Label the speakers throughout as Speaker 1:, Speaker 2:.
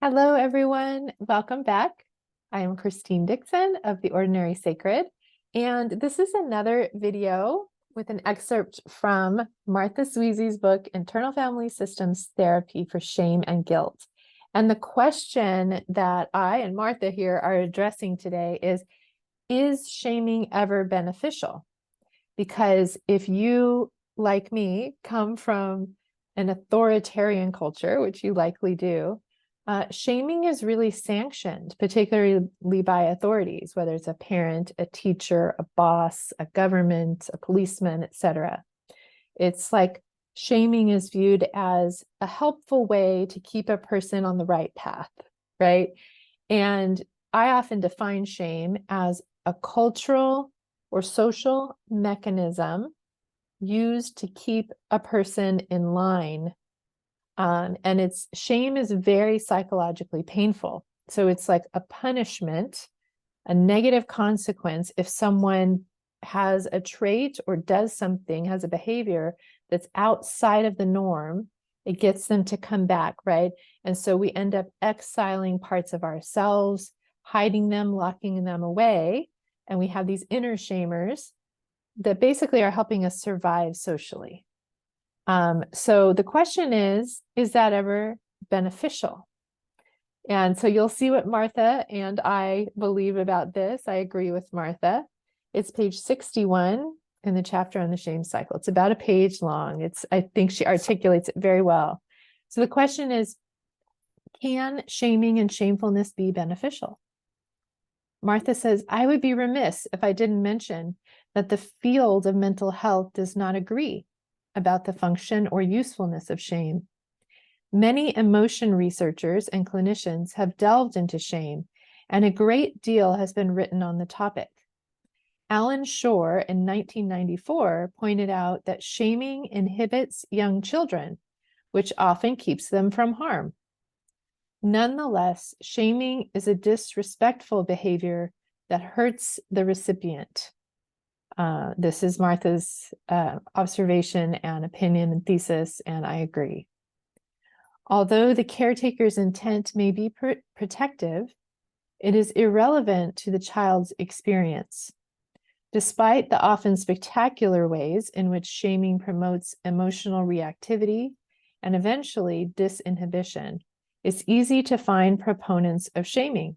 Speaker 1: Hello, everyone. Welcome back. I am Christine Dixon of The Ordinary Sacred, and this is another video with an excerpt from Martha Sweezy's book, Internal Family Systems Therapy for Shame and Guilt. And the question that I and Martha here are addressing today is shaming ever beneficial? Because if you, like me, come from an authoritarian culture, which you likely do, shaming is really sanctioned, particularly by authorities, whether it's a parent, a teacher, a boss, a government, a policeman, etc. It's like shaming is viewed as a helpful way to keep a person on the right path, right? And I often define shame as a cultural or social mechanism used to keep a person in line. And shame is very psychologically painful. So it's like a punishment, a negative consequence if someone has a trait or does something, has a behavior that's outside of the norm. It gets them to come back, right? And so we end up exiling parts of ourselves, hiding them, locking them away. And we have these inner shamers that basically are helping us survive socially. So the question is that ever beneficial? And so you'll see what Martha and I believe about this. I agree with Martha. It's page 61 in the chapter on the shame cycle. It's about a page long. I think she articulates it very well. So the question is, can shaming and shamefulness be beneficial? Martha says, I would be remiss if I didn't mention that the field of mental health does not agree about the function or usefulness of shame. Many emotion researchers and clinicians have delved into shame, and a great deal has been written on the topic. Alan Shore in 1994 pointed out that shaming inhibits young children, which often keeps them from harm. Nonetheless, shaming is a disrespectful behavior that hurts the recipient. This is Martha's observation and opinion and thesis, and I agree. Although the caretaker's intent may be protective, it is irrelevant to the child's experience. Despite the often spectacular ways in which shaming promotes emotional reactivity and eventually disinhibition, it's easy to find proponents of shaming,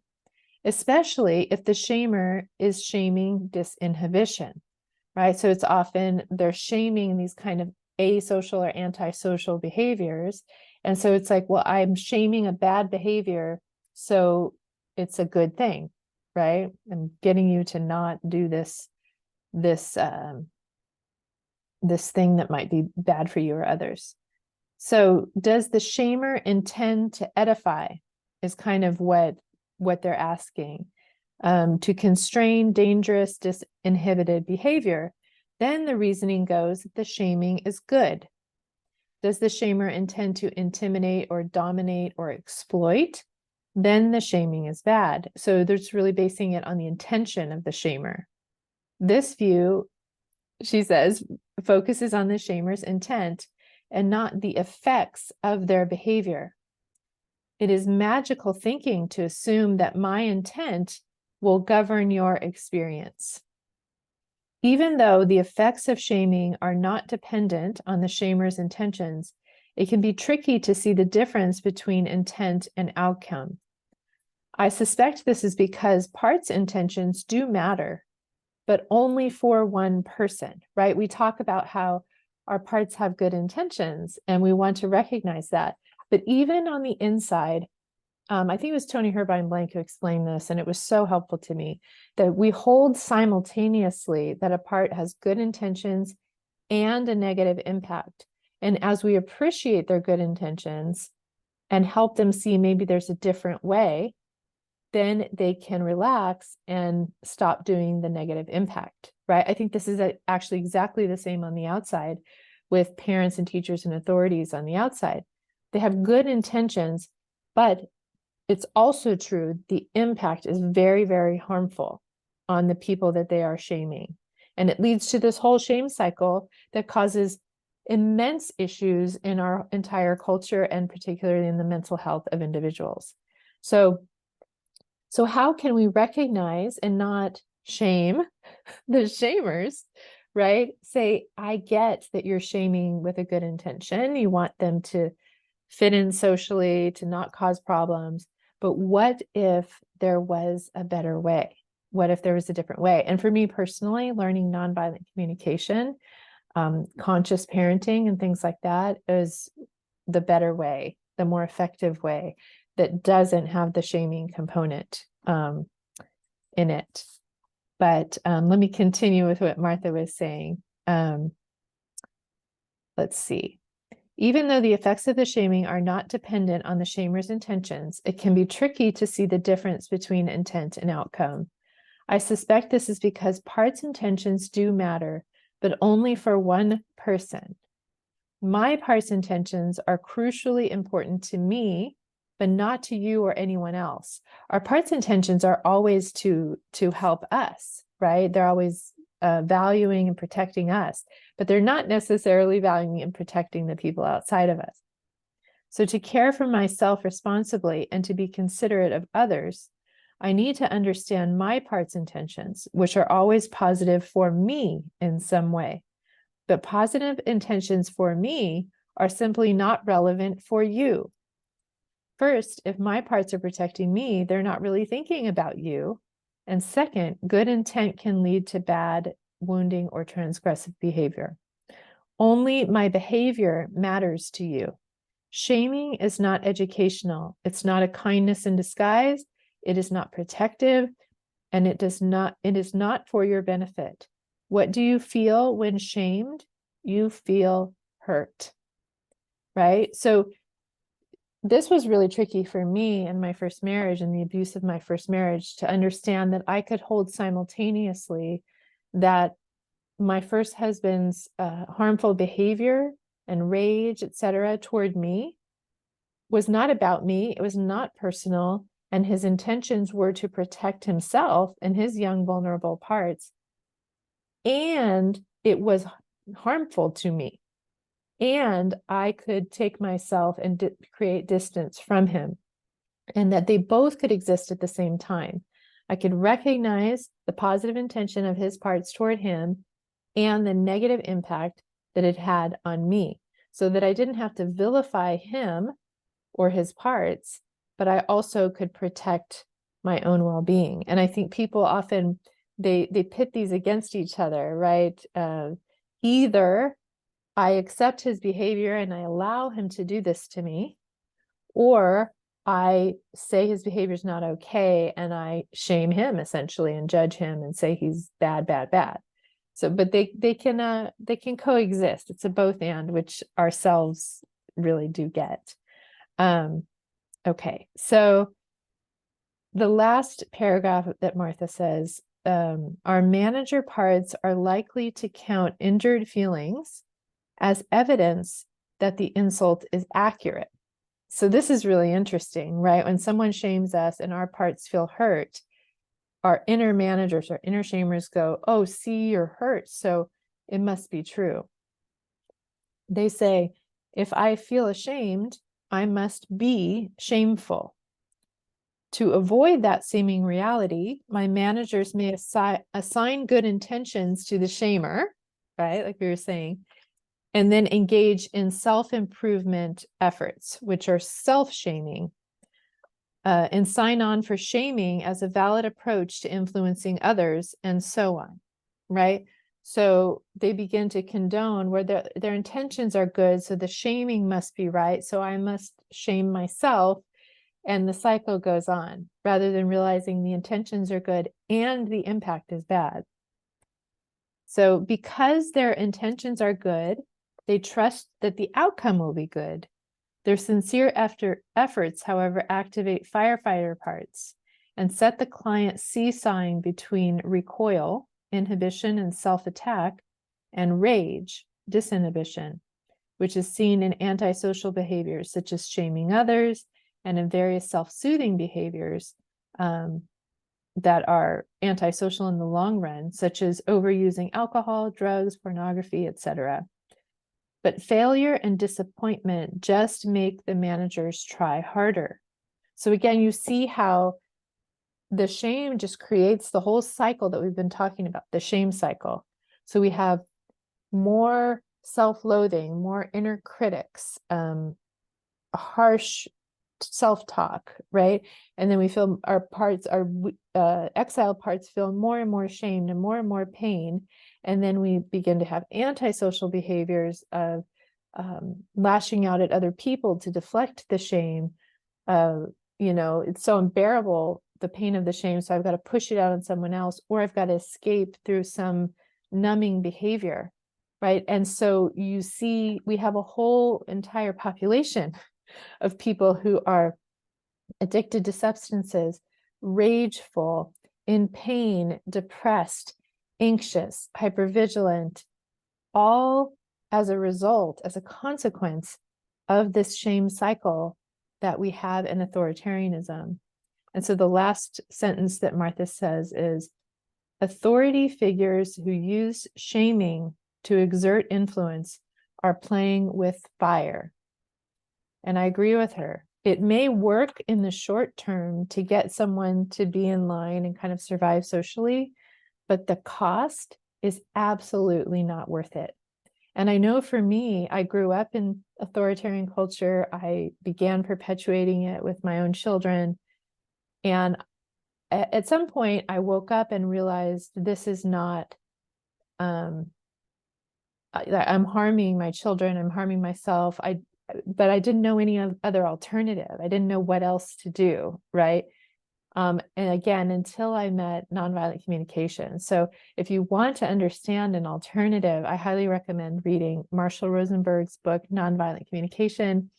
Speaker 1: especially if the shamer is shaming disinhibition, right? So it's often they're shaming these kind of asocial or antisocial behaviors. And so it's like, well, I'm shaming a bad behavior, so it's a good thing, right? I'm getting you to not do this thing that might be bad for you or others. So does the shamer intend to edify is kind of what they're asking, to constrain dangerous, disinhibited behavior. Then the reasoning goes that the shaming is good. Does the shamer intend to intimidate or dominate or exploit? Then the shaming is bad. So they're just really basing it on the intention of the shamer. This view, she says, focuses on the shamer's intent and not the effects of their behavior. It is magical thinking to assume that my intent will govern your experience. Even though the effects of shaming are not dependent on the shamer's intentions, it can be tricky to see the difference between intent and outcome. I suspect this is because parts' intentions do matter, but only for one person, right? We talk about how our parts have good intentions, and we want to recognize that. But even on the inside, I think it was Tony Herbine Blank who explained this, and it was so helpful to me, that we hold simultaneously that a part has good intentions and a negative impact. And as we appreciate their good intentions and help them see maybe there's a different way, then they can relax and stop doing the negative impact, right? I think this is actually exactly the same on the outside with parents and teachers and authorities on the outside. They have good intentions, but it's also true the impact is very, very harmful on the people that they are shaming. And it leads to this whole shame cycle that causes immense issues in our entire culture, and particularly in the mental health of individuals. So how can we recognize and not shame the shamers, right? Say, I get that you're shaming with a good intention. You want them to fit in socially, to not cause problems. But what if there was a better way? What if there was a different way? And for me personally, learning nonviolent communication, conscious parenting and things like that is the better way, the more effective way that doesn't have the shaming component in it. But let me continue with what Martha was saying. Let's see. Even though the effects of the shaming are not dependent on the shamer's intentions, it can be tricky to see the difference between intent and outcome. I suspect this is because parts' intentions do matter, but only for one person. My part's intentions are crucially important to me, but not to you or anyone else. Our part's intentions are always to help us, right? They're always valuing and protecting us, but they're not necessarily valuing and protecting the people outside of us. So to care for myself responsibly and to be considerate of others, I need to understand my part's intentions, which are always positive for me in some way. But positive intentions for me are simply not relevant for you. First, if my parts are protecting me, they're not really thinking about you. And second, good intent can lead to bad, wounding, or transgressive behavior. Only my behavior matters to you. Shaming is not educational. It's not a kindness in disguise. It is not protective, and it is not for your benefit. What do you feel when shamed? You feel hurt, right? So this was really tricky for me in my first marriage and the abuse of my first marriage, to understand that I could hold simultaneously that my first husband's harmful behavior and rage, etc., toward me was not about me. It was not personal. And his intentions were to protect himself and his young, vulnerable parts. And it was harmful to me. And I could take myself and create distance from him. And that they both could exist at the same time. I could recognize the positive intention of his parts toward him and the negative impact that it had on me, so that I didn't have to vilify him or his parts, but I also could protect my own well-being. And I think people often, they pit these against each other, right? Either I accept his behavior and I allow him to do this to me, or I say his behavior is not okay and I shame him essentially and judge him and say he's bad, bad, bad. So, but they can coexist. It's a both and, which ourselves really do get. Okay, so the last paragraph that Martha says, our manager parts are likely to count injured feelings as evidence that the insult is accurate. So this is really interesting, right? When someone shames us and our parts feel hurt, our inner managers or inner shamers go, oh, see, you're hurt, so it must be true. They say, if I feel ashamed, I must be shameful. To avoid that seeming reality, my managers may assign good intentions to the shamer, right? Like we were saying, and then engage in self-improvement efforts, which are self-shaming, and sign on for shaming as a valid approach to influencing others, and so on, right? So they begin to condone where their intentions are good, so the shaming must be right, so I must shame myself, and the cycle goes on, rather than realizing the intentions are good and the impact is bad. So because their intentions are good, they trust that the outcome will be good. Their sincere efforts, however, activate firefighter parts and set the client seesawing between recoil, inhibition and self-attack, and rage, disinhibition, which is seen in antisocial behaviors such as shaming others and in various self-soothing behaviors that are antisocial in the long run, such as overusing alcohol, drugs, pornography, etc. But failure and disappointment just make the managers try harder. So again, you see how the shame just creates the whole cycle that we've been talking about, the shame cycle. So we have more self-loathing, more inner critics, harsh self-talk, right? And then we feel our parts, our exiled parts feel more and more shamed and more pain. And then we begin to have antisocial behaviors of lashing out at other people to deflect the shame. It's so unbearable, the pain of the shame, so I've got to push it out on someone else, or I've got to escape through some numbing behavior, right? And so you see, we have a whole entire population of people who are addicted to substances, rageful, in pain, depressed, anxious, hypervigilant, all as a result, as a consequence of this shame cycle that we have in authoritarianism. And so the last sentence that Martha says is, authority figures who use shaming to exert influence are playing with fire. And I agree with her. It may work in the short term to get someone to be in line and kind of survive socially, but the cost is absolutely not worth it. And I know for me, I grew up in authoritarian culture. I began perpetuating it with my own children. And at some point, I woke up and realized this is not, I'm harming my children, I'm harming myself. But I didn't know any other alternative. I didn't know what else to do, right? And again, until I met Nonviolent Communication. So if you want to understand an alternative, I highly recommend reading Marshall Rosenberg's book, Nonviolent Communication,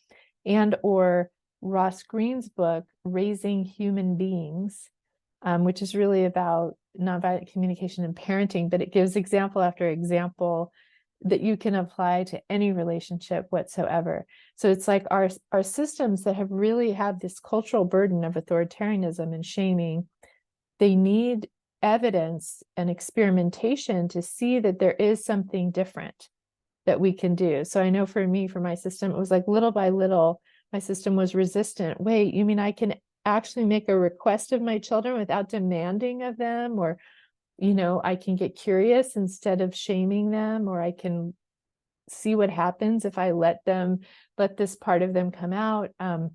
Speaker 1: and or Ross Greene's book, Raising Human Beings, which is really about nonviolent communication and parenting, but it gives example after example that you can apply to any relationship whatsoever. So it's like our systems that have really had this cultural burden of authoritarianism and shaming, they need evidence and experimentation to see that there is something different that we can do. So I know for me, for my system, it was like little by little, my system was resistant. Wait, you mean I can actually make a request of my children without demanding of them? Or I can get curious instead of shaming them, or I can see what happens if I let this part of them come out. And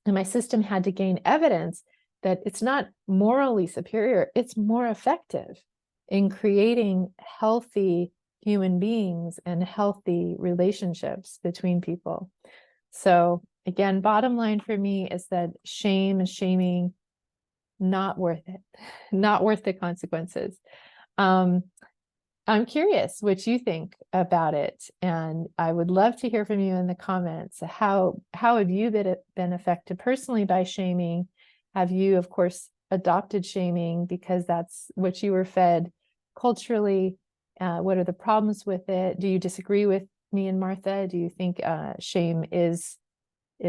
Speaker 1: my system had to gain evidence that it's not morally superior, it's more effective in creating healthy human beings and healthy relationships between people. So again, bottom line for me is that shame and shaming, not worth it, not worth the consequences. I'm curious what you think about it, and I would love to hear from you in the comments. How have you been affected personally by shaming? Have you, of course, adopted shaming because that's what you were fed culturally? What are the problems with it? Do you disagree with me and Martha? Do you think shame is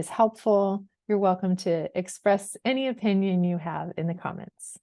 Speaker 1: helpful? You're welcome to express any opinion you have in the comments.